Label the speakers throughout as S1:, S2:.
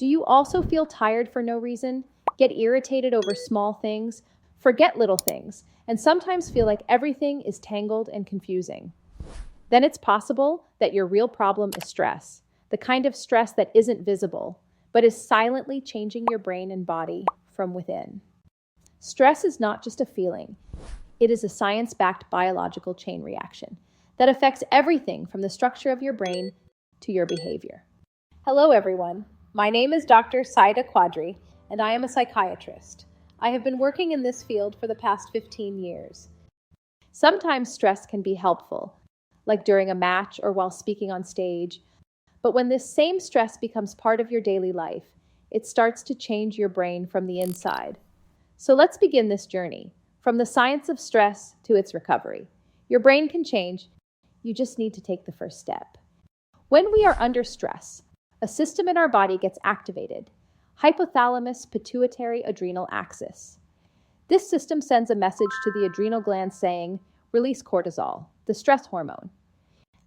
S1: Do you also feel tired for no reason, get irritated over small things, forget little things, and sometimes feel like everything is tangled and confusing? Then it's possible that your real problem is stress, the kind of stress that isn't visible, but is silently changing your brain and body from within. Stress is not just a feeling. It is a science-backed biological chain reaction that affects everything from the structure of your brain to your behavior. Hello, everyone. My name is Dr. Syeda Quadri, and I am a psychiatrist. I have been working in this field for the past 15 years. Sometimes stress can be helpful, like during a match or while speaking on stage. But when this same stress becomes part of your daily life, it starts to change your brain from the inside. So let's begin this journey, from the science of stress to its recovery. Your brain can change. You just need to take the first step. When we are under stress, a system in our body gets activated, hypothalamus pituitary adrenal axis. This system sends a message to the adrenal glands saying, release cortisol, the stress hormone.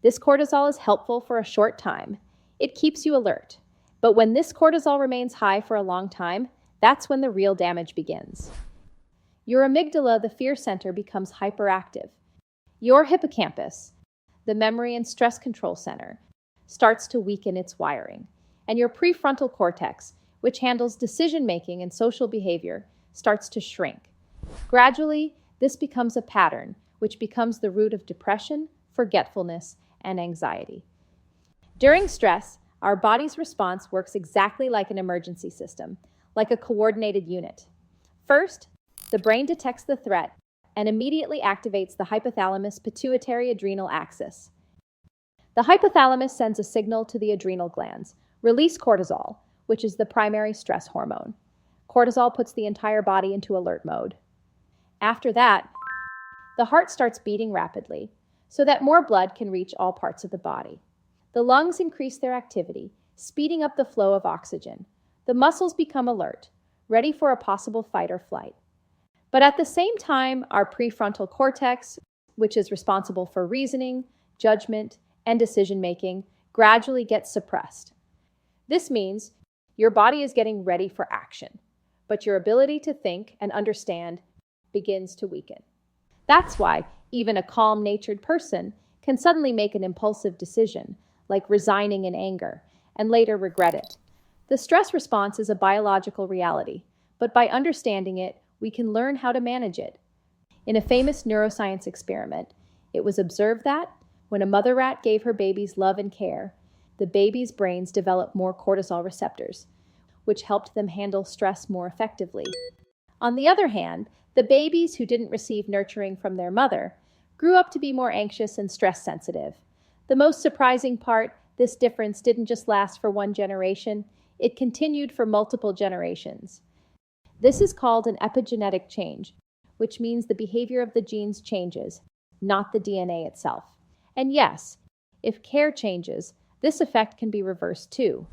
S1: This cortisol is helpful for a short time. It keeps you alert. But when this cortisol remains high for a long time, that's when the real damage begins. Your amygdala, the fear center, becomes hyperactive. Your hippocampus, the memory and stress control center, starts to weaken its wiring. And your prefrontal cortex, which handles decision-making and social behavior, starts to shrink. Gradually, this becomes a pattern, which becomes the root of depression, forgetfulness, and anxiety. During stress, our body's response works exactly like an emergency system, like a coordinated unit. First, the brain detects the threat and immediately activates the hypothalamus pituitary adrenal axis. The hypothalamus sends a signal to the adrenal glands, release cortisol, which is the primary stress hormone. Cortisol puts the entire body into alert mode. After that, the heart starts beating rapidly so that more blood can reach all parts of the body. The lungs increase their activity, speeding up the flow of oxygen. The muscles become alert, ready for a possible fight or flight. But at the same time, our prefrontal cortex, which is responsible for reasoning, judgment, and decision-making, gradually gets suppressed. This means your body is getting ready for action, but your ability to think and understand begins to weaken. That's why even a calm-natured person can suddenly make an impulsive decision, like resigning in anger, and later regret it. The stress response is a biological reality, but by understanding it, we can learn how to manage it. In a famous neuroscience experiment, it was observed that when a mother rat gave her babies love and care, the babies' brains developed more cortisol receptors, which helped them handle stress more effectively. On the other hand, the babies who didn't receive nurturing from their mother grew up to be more anxious and stress-sensitive. The most surprising part, this difference didn't just last for one generation, it continued for multiple generations. This is called an epigenetic change, which means the behavior of the genes changes, not the DNA itself. And yes, if care changes, this effect can be reversed too.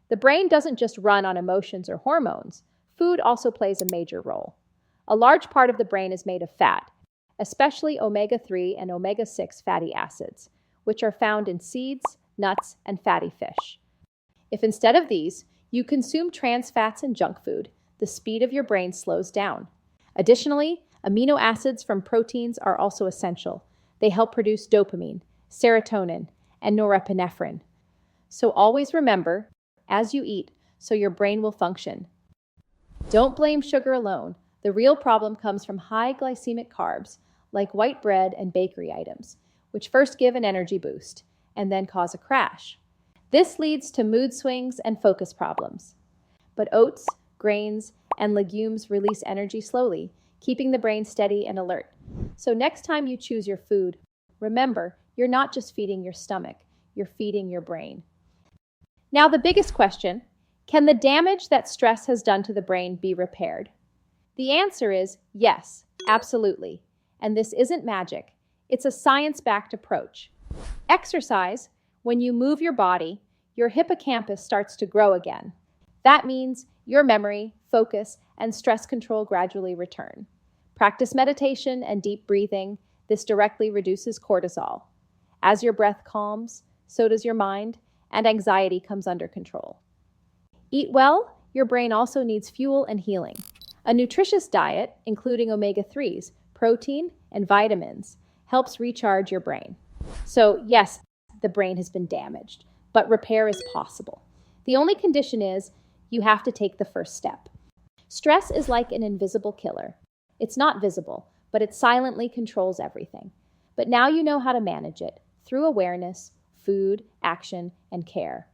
S1: The brain doesn't just run on emotions or hormones. Food also plays a major role. A large part of the brain is made of fat, especially omega-3 and omega-6 fatty acids, which are found in seeds, nuts, and fatty fish. If instead of these, you consume trans fats and junk food, the speed of your brain slows down. Additionally, amino acids from proteins are also essential. They help produce dopamine, serotonin, and norepinephrine. So always remember, as you eat, so your brain will function. Don't blame sugar alone. The real problem comes from high glycemic carbs, like white bread and bakery items, which first give an energy boost and then cause a crash. This leads to mood swings and focus problems. But oats, grains, and legumes release energy slowly, keeping the brain steady and alert. So next time you choose your food, remember, you're not just feeding your stomach, you're feeding your brain. Now the biggest question, can the damage that stress has done to the brain be repaired? The answer is yes, absolutely. And this isn't magic. It's a science-backed approach. Exercise, when you move your body, your hippocampus starts to grow again. That means your memory, focus, and stress control gradually return. Practice meditation and deep breathing. This directly reduces cortisol. As your breath calms, so does your mind, and anxiety comes under control. Eat well, your brain also needs fuel and healing. A nutritious diet, including omega-3s, protein, and vitamins, helps recharge your brain. So yes, the brain has been damaged, but repair is possible. The only condition is you have to take the first step. Stress is like an invisible killer. It's not visible, but it silently controls everything. But now you know how to manage it through awareness, food, action, and care.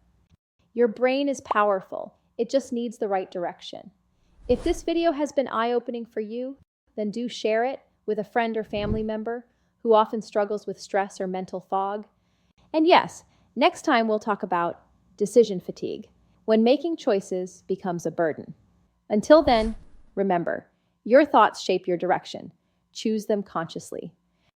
S1: Your brain is powerful. It just needs the right direction. If this video has been eye-opening for you, then do share it with a friend or family member who often struggles with stress or mental fog. And yes, next time we'll talk about decision fatigue, when making choices becomes a burden. Until then, remember, your thoughts shape your direction. Choose them consciously.